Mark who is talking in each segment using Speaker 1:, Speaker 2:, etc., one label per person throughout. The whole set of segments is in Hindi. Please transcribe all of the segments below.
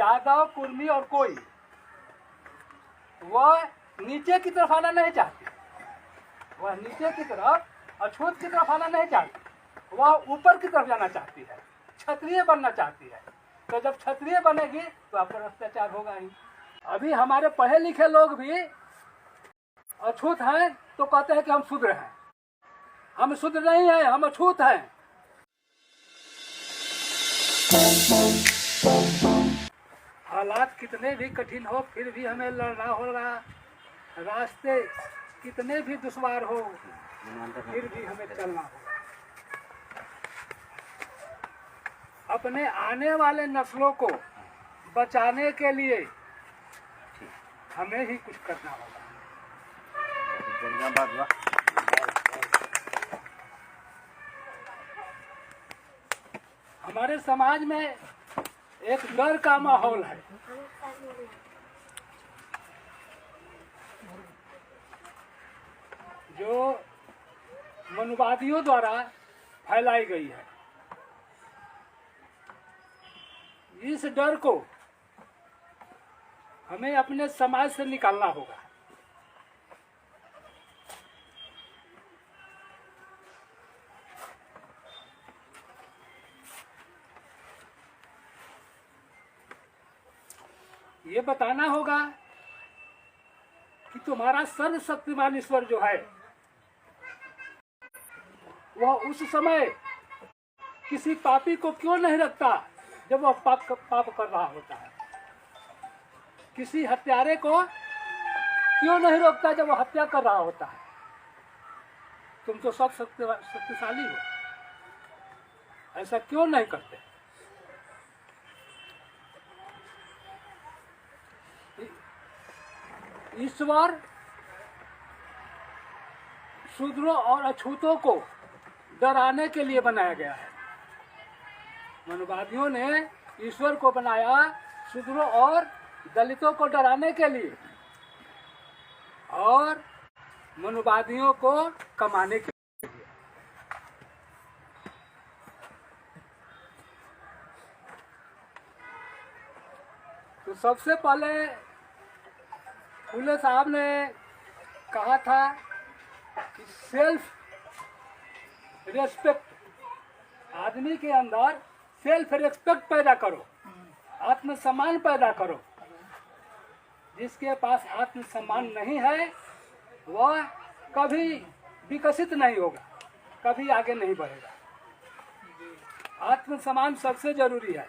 Speaker 1: जादव, कुर्मी और कोई वह नीचे की तरफ आना नहीं चाहती, वह नीचे की तरफ अछूत की तरफ आना नहीं चाहती, वह ऊपर की तरफ जाना चाहती है, क्षत्रिय बनना चाहती है। तो जब क्षत्रिय बनेगी तो आप पर अत्याचार होगा ही। अभी हमारे पढ़े लिखे लोग भी अछूत हैं तो कहते हैं कि हम शूद्र हैं। हम शूद्र नहीं हैं, हम अछूत हैं। हालात कितने भी कठिन हो फिर भी हमें लड़ना होगा, रास्ते कितने भी दुश्वार हो फिर भी हमें चलना होगा। अपने आने वाले नस्लों को बचाने के लिए हमें ही कुछ करना होगा। हमारे समाज में एक डर का माहौल है। जो मनुवादियों द्वारा फैलाई गई है। इस डर को हमें अपने समाज से निकालना होगा। ये बताना होगा कि तुम्हारा सर्वशक्तिमान ईश्वर जो है वह उस समय किसी पापी को क्यों नहीं रखता जब वह पाप कर रहा होता है। किसी हत्यारे को क्यों नहीं रोकता जब वह हत्या कर रहा होता है। तुम तो सब शक्तिशाली हो, ऐसा क्यों नहीं करते। ईश्वर शूद्रों और अछूतों को डराने के लिए बनाया गया है। मनुवादियों ने ईश्वर को बनाया शूद्रों और दलितों को डराने के लिए और मनुवादियों को कमाने के लिए। तो सबसे पहले फूले साहब ने कहा था कि सेल्फ रेस्पेक्ट, आदमी के अंदर सेल्फ रेस्पेक्ट पैदा करो, आत्मसम्मान पैदा करो। जिसके पास आत्मसम्मान नहीं है वह कभी विकसित नहीं होगा, कभी आगे नहीं बढ़ेगा। आत्मसम्मान सबसे जरूरी है।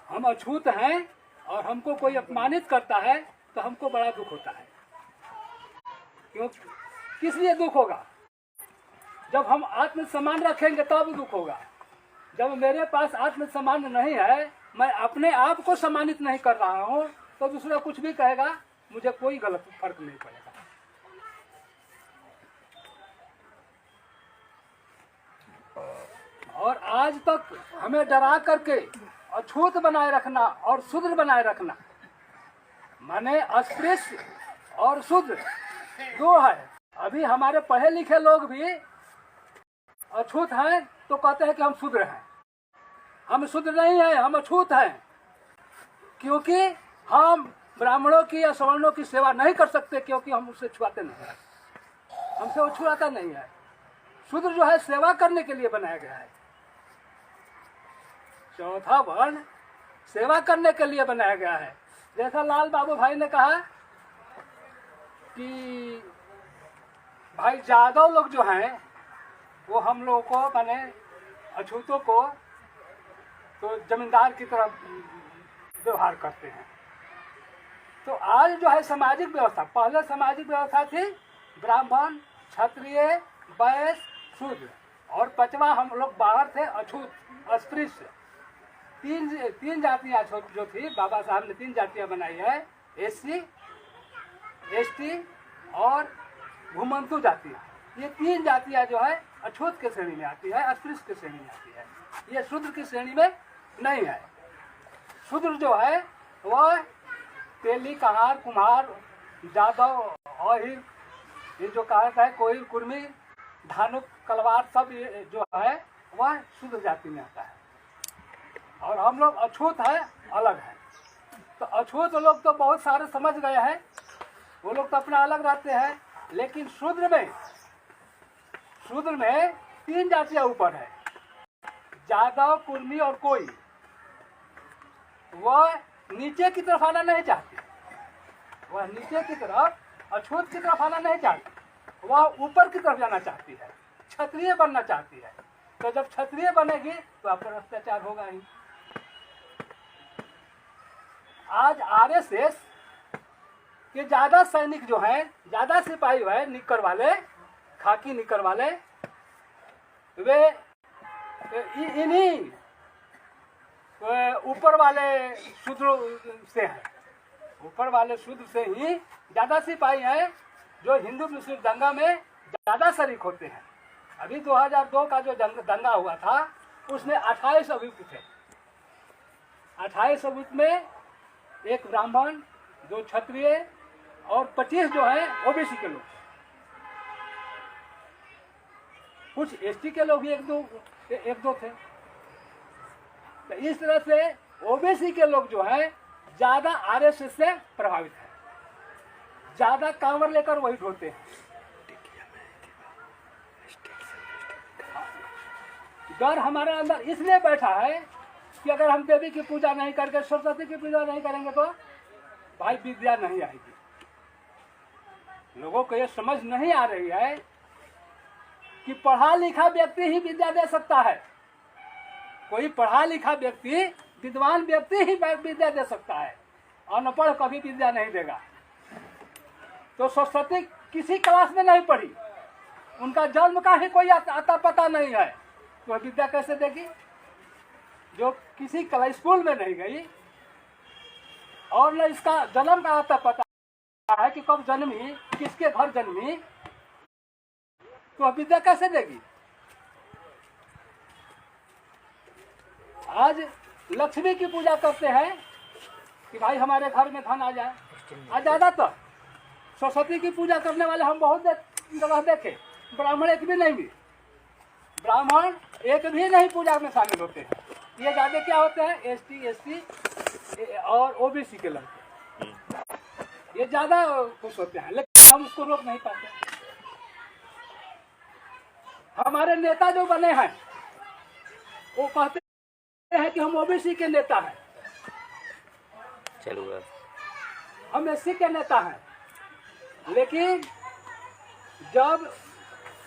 Speaker 1: हम अछूत हैं और हमको कोई अपमानित करता है तो हमको बड़ा दुख होता है। क्यों? किस लिए दुख होगा? जब हम आत्मसम्मान रखेंगे तब दुख होगा। जब मेरे पास आत्मसम्मान नहीं है, मैं अपने आप को सम्मानित नहीं कर रहा हूँ, तो दूसरा कुछ भी कहेगा मुझे कोई गलत फर्क नहीं पड़ेगा। और आज तक हमें डरा करके अछूत बनाए रखना और शूद्र बनाए रखना, माने अस्पृश्य और शूद्र दो है। अभी हमारे पढ़े लिखे लोग भी अछूत हैं तो कहते हैं कि हम शूद्र हैं। हम शूद्र नहीं हैं, हम अछूत हैं। क्योंकि हम ब्राह्मणों की या सवर्णों की सेवा नहीं कर सकते, क्योंकि हम उससे छुआते नहीं हैं, हमसे वो छुआता नहीं है। शूद्र जो है सेवा करने के लिए बनाया गया है। चौथा वर्ण सेवा करने के लिए बनाया गया है। जैसा लाल बाबू भाई ने कहा कि भाई जादव लोग जो हैं वो हम लोगों को माने अछूतों को तो जमींदार की तरह व्यवहार करते हैं। तो आज जो है सामाजिक व्यवस्था, पहले सामाजिक व्यवस्था थी ब्राह्मण, क्षत्रिय, वैश्य, शूद्र, और पांचवा हम लोग बाहर थे अछूत, अस्पृश्य। तीन जातियां जो थी, बाबा साहब ने 3 जातियां बनाई है, एससी, एसटी और घुमंतु जातियां। ये 3 जातियां जो है अछूत के श्रेणी में आती है, अस्पृश्य की श्रेणी में आती है। ये शूद्र की श्रेणी में नहीं है। शूद्र जो है वह तेली, कहार, कुम्हार, जादव और ये जो कहा है कोई, कुर्मी, धानुक, कलवार, सब ये जो है वह शूद्र जाति में आता है। और हम लोग अछूत है, अलग है। तो अछूत लोग तो बहुत सारे समझ गए हैं, वो लोग तो अपना अलग रहते हैं। लेकिन शूद्र में 3 जातियां ऊपर है, जादव, कुर्मी और कोई। वह नीचे की तरफ आना नहीं चाहती, वह नीचे की तरफ, अछूत की तरफ आना नहीं चाहती, वह ऊपर की तरफ जाना चाहती है, क्षत्रिय बनना चाहती है। तो जब क्षत्रिय बनेगी तो आप पर अत्याचार होगा ही। आज आरएसएस के ज्यादा सैनिक जो हैं, ज्यादा सिपाही है, निक्कर वाले, खाकी निक्कर वाले, वे इन्हीं ऊपर वाले शूद्र से है, ऊपर वाले शूद्र से ही ज्यादा सिपाही हैं, जो हिंदू मुस्लिम दंगा में ज्यादा शरीक होते हैं। अभी 2002 का जो दंगा हुआ था, उसमें 28 अभियुक्त थे। 28 अभियुक्त में एक ब्राह्मण, 2 क्षत्रिय और 25 जो है ओबीसी के लोग। कुछ एसटी के लोग भी एक दो थे। तो इस तरह से ओबीसी के लोग जो है ज्यादा आरएसएस से प्रभावित है, ज्यादा कांवर लेकर वही ढोते हैं। डर हमारे अंदर इसलिए बैठा है कि अगर हम देवी की पूजा नहीं करके, सरस्वती की पूजा नहीं करेंगे तो भाई विद्या नहीं आएगी। लोगों को ये समझ नहीं आ रही है कि पढ़ा लिखा व्यक्ति ही विद्या दे सकता है। कोई पढ़ा लिखा व्यक्ति, विद्वान व्यक्ति ही विद्या दे सकता है, अनपढ़ कभी विद्या नहीं देगा। तो सरस्वती किसी क्लास में नहीं पढ़ी, उनका जन्म का ही कोई आता पता नहीं है, तो विद्या कैसे देगी? जो किसी स्कूल में नहीं गई और न इसका जन्म का आता पता है कि कब जन्मी, किसके घर जन्मी, तो विद्या कैसे देगी? आज लक्ष्मी की पूजा करते हैं कि भाई हमारे घर में धन आ जाए। आज ज्यादातर सरस्वती की पूजा करने वाले हम बहुत जगह देखे, ब्राह्मण एक भी नहीं पूजा में शामिल होते हैं। ये ज्यादा क्या होते हैं? एसटी, एससी और ओबीसी के लड़के, ये ज्यादा खुश होते हैं, लेकिन हम उसको रोक नहीं पाते। हमारे नेता जो बने हैं वो कहते हैं कि हम ओबीसी के नेता हैं,
Speaker 2: चलो
Speaker 1: हम एससी के नेता हैं। लेकिन जब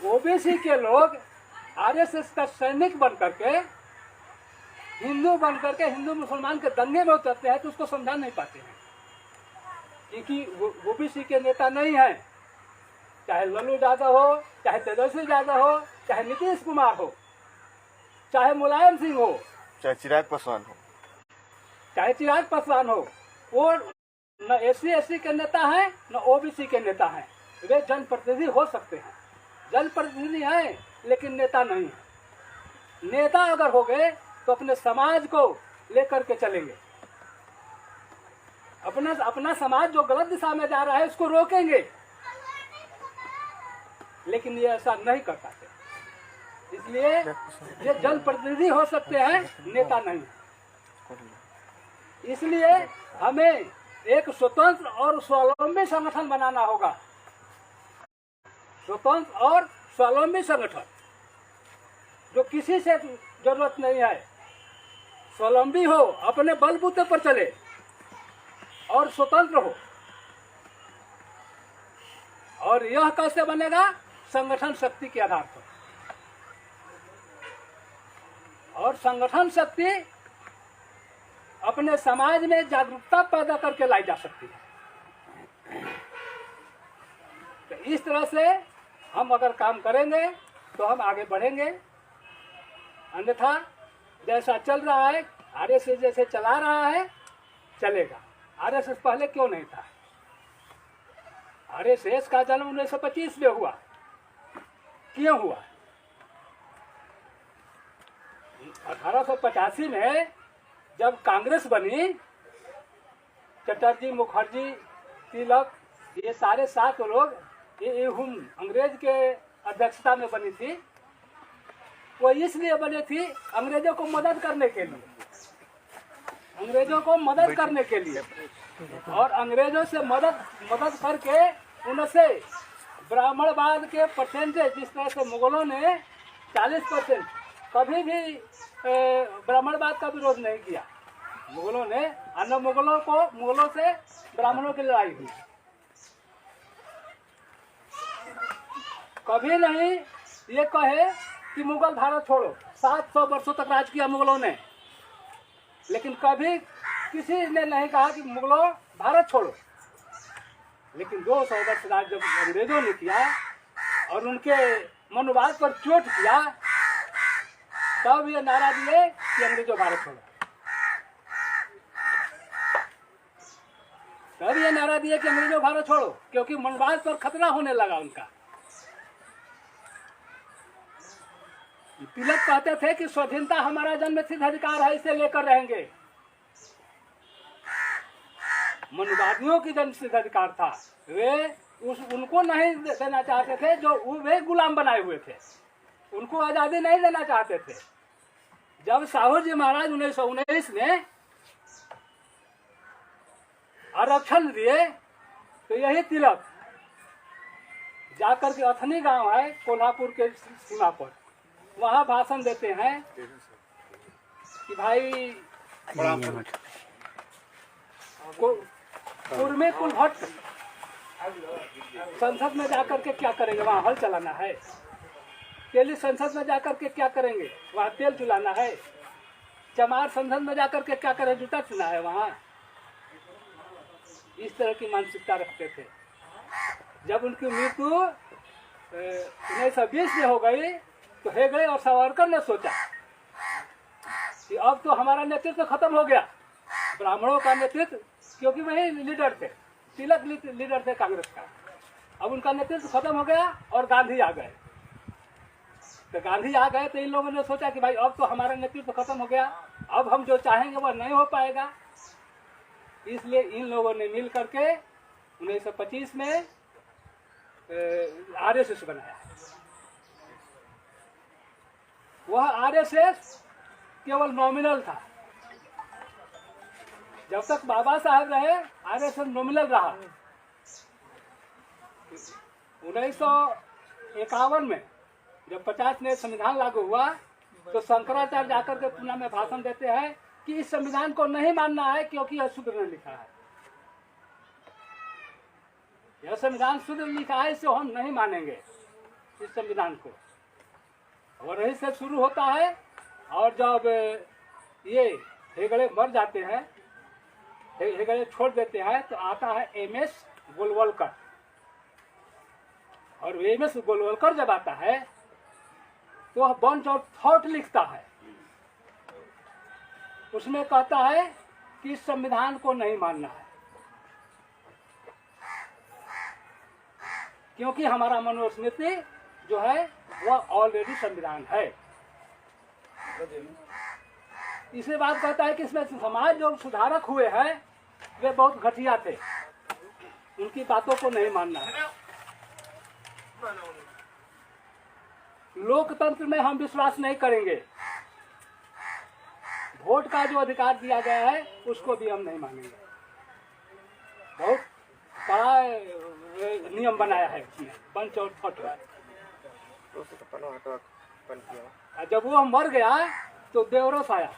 Speaker 1: ओबीसी के लोग आरएसएस का सैनिक बन करके, हिंदू बन करके हिंदू मुसलमान के दंगे में उतरते हैं, तो उसको समझा नहीं पाते हैं, क्योंकि ओबीसी के नेता नहीं है। चाहे लल्लू यादव हो, चाहे तेजस्वी यादव हो, चाहे नीतीश कुमार हो, चाहे मुलायम सिंह हो,
Speaker 3: चाहे चिराग पासवान हो, वो न
Speaker 1: एससी के नेता हैं न ओबीसी के नेता हैं। वे जनप्रतिनिधि हो सकते हैं, जनप्रतिनिधि हैं, लेकिन नेता नहीं है। नेता अगर हो गए तो अपने समाज को लेकर के चलेंगे, अपना समाज जो गलत दिशा में जा रहा है उसको रोकेंगे, लेकिन ये ऐसा नहीं कर पाते। इसलिए ये जनप्रतिनिधि हो सकते हैं, नेता नहीं। इसलिए हमें एक स्वतंत्र और स्वावलंबी संगठन बनाना होगा, स्वतंत्र और स्वावलंबी संगठन जो किसी से जरूरत नहीं है, स्वावलंबी हो, अपने बलबूते पर चले और स्वतंत्र हो। और यह कैसे बनेगा? संगठन शक्ति के आधार पर। और संगठन शक्ति अपने समाज में जागरूकता पैदा करके लाई जा सकती है। तो इस तरह से हम अगर काम करेंगे तो हम आगे बढ़ेंगे। अन्यथा जैसा चल रहा है, आरएसएस जैसे चला रहा है, चलेगा। आरएसएस पहले क्यों नहीं था? आरएसएस का जन्म 1925 में हुआ। क्यों हुआ? 1885 में जब कांग्रेस बनी, चटर्जी, मुखर्जी, तिलक, ये सारे 7 लोग, ये हम अंग्रेज के अध्यक्षता में बनी थी। वो इसलिए बनी थी अंग्रेजों को मदद करने के लिए। अंग्रेजों को मदद करने के लिए, और अंग्रेजों से मदद करके उनसे ब्राह्मणवाद के परसेंटेज, जिस तरह से मुगलों ने 40% कभी भी ब्राह्मणवाद का विरोध नहीं किया मुगलों ने, अन्य मुगलों से ब्राह्मणों की लड़ाई हुई, कभी नहीं ये कहे कि मुगल भारत छोड़ो। 700 वर्षों तक राज किया मुगलों ने, लेकिन कभी किसी ने नहीं कहा कि मुगलों भारत छोड़ो। लेकिन 200 वर्ष राज जब अंग्रेजों ने किया और उनके मनोभाव पर चोट किया, तब ये नारा दिए कि अंग्रेजों भारत छोड़ो। तब ये नारा दिए कि अंग्रेजों भारत छोड़ो, क्योंकि मनोभाव पर खतरा होने लगा उनका। तिलक कहते थे कि स्वाधीनता हमारा जन्मसिद्ध अधिकार है, इसे लेकर रहेंगे। मनुवादियों की जन्मसिद्ध अधिकार था, वे उनको नहीं देना चाहते थे जो वे गुलाम बनाए हुए थे, उनको आजादी नहीं देना चाहते थे। जब साहू जी महाराज 1919 में आरक्षण दिए, तो यही तिलक जाकर के अथनी गांव है कोल्हापुर के सीमा पर, वहाँ भाषण देते हैं कि भाई कुर्मी कुल भट्ट संसद में जाकर के क्या करेंगे, वहाँ हल चलाना है। तेली संसद में जाकर के क्या करेंगे, वहाँ तेल चुलाना है। चमार संसद में जाकर के क्या करें, जूता चुना है वहाँ। इस तरह की मानसिकता रखते थे। जब उनकी मृत्यु 1920 में हो गई, तो हेगड़े और सावरकर ने सोचा कि अब तो हमारा नेतृत्व खत्म हो गया, ब्राह्मणों का नेतृत्व, क्योंकि वही लीडर थे, तिलक लीडर थे कांग्रेस का। अब उनका नेतृत्व खत्म हो गया और गांधी आ गए। तो गांधी आ गए तो इन लोगों ने सोचा कि भाई अब तो हमारा नेतृत्व खत्म हो गया, अब हम जो चाहेंगे वह नहीं हो पाएगा। इसलिए इन लोगों ने मिल करके 1925 में आरएसएस बनाया। वह आरएसएस केवल नॉमिनल था। जब तक बाबा साहब रहे, आरएसएस नॉमिनल रहा। 1951 में जब 50 में संविधान लागू हुआ, तो शंकराचार्य जाकर के पुणे में भाषण देते हैं कि इस संविधान को नहीं मानना है, क्योंकि यह शूद्र ने लिखा है। यह संविधान शूद्र लिखा है, इसे हम नहीं मानेंगे इस संविधान को। और यही से शुरू होता है। और जब ये हेगड़े मर जाते हैं, हेगड़े छोड़ देते हैं, तो आता है एमएस गोलवलकर। और एमएस गोलवलकर जब आता है, तो वह बंच ऑफ थॉट लिखता है। उसमें कहता है कि इस संविधान को नहीं मानना है, क्योंकि हमारा मनुस्मृति जो है वह ऑलरेडी संविधान है। इसे बात कहता है कि इसमें समाज जो सुधारक हुए हैं वे बहुत घटिया थे, उनकी बातों को नहीं मानना है। लोकतंत्र में हम विश्वास नहीं करेंगे, वोट का जो अधिकार दिया गया है उसको भी हम नहीं मानेंगे। बहुत बड़ा नियम बनाया है उसने, पंच और फट। जब वो मर गया तो देवरस आया।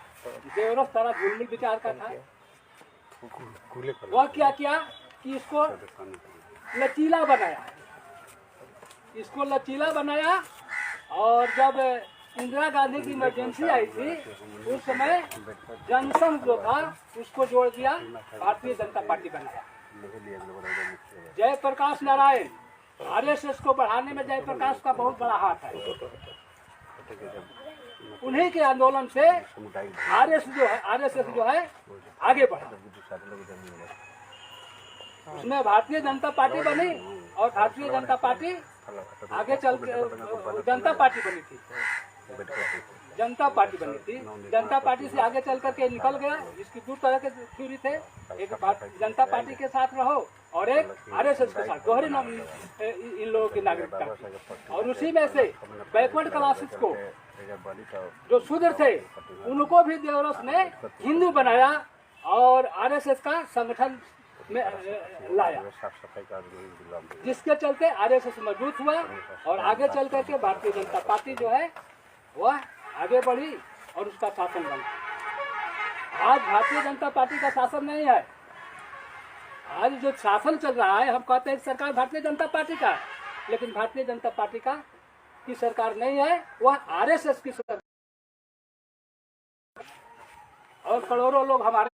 Speaker 1: देवरस सारा झुलमुल विचार का था। वह क्या किया कि इसको लचीला बनाया, इसको लचीला बनाया। और जब इंदिरा गांधी की इमरजेंसी आई थी, उस समय जनसंघ जो था उसको जोड़ दिया, भारतीय जनता पार्टी बनाया। जयप्रकाश नारायण, आरएसएस को बढ़ाने में जयप्रकाश का बहुत बड़ा हाथ है। उन्हीं के आंदोलन से आरएसएस जो है आगे बढ़ा। उसमें भारतीय जनता पार्टी बनी, और भारतीय जनता पार्टी आगे चल के जनता पार्टी बनी थी। जनता पार्टी बनी थी, जनता पार्टी से आगे चल करके निकल गया। इसकी दो तरह के थ्योरी थे, एक जनता पार्टी के साथ रहो और एक आरएसएस के साथ। दोहरी इन लोगों की नागरिकता। और उसी में से बैकवर्ड क्लासेस को, जो शूद्र थे, उनको भी देवरस ने हिंदू बनाया और आरएसएस का संगठन में लाया,
Speaker 3: साफ सफाई का आंदोलन
Speaker 1: जिसके चलते आरएसएस मजबूत हुआ और आगे चल करके भारतीय जनता पार्टी जो है वह आगे बढ़ी और उसका शासन बना। आज भारतीय जनता पार्टी का शासन नहीं है, आज जो शासन चल रहा है, हम कहते हैं सरकार भारतीय जनता पार्टी का, लेकिन भारतीय जनता पार्टी का की सरकार नहीं है, वह आरएसएस की सरकार। और करोड़ों लोग हमारे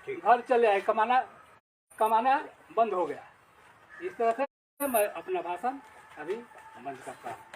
Speaker 1: घर चले आए, कमाना बंद हो गया। इस तरह से मैं अपना भाषण अभी बंद करता हूँ।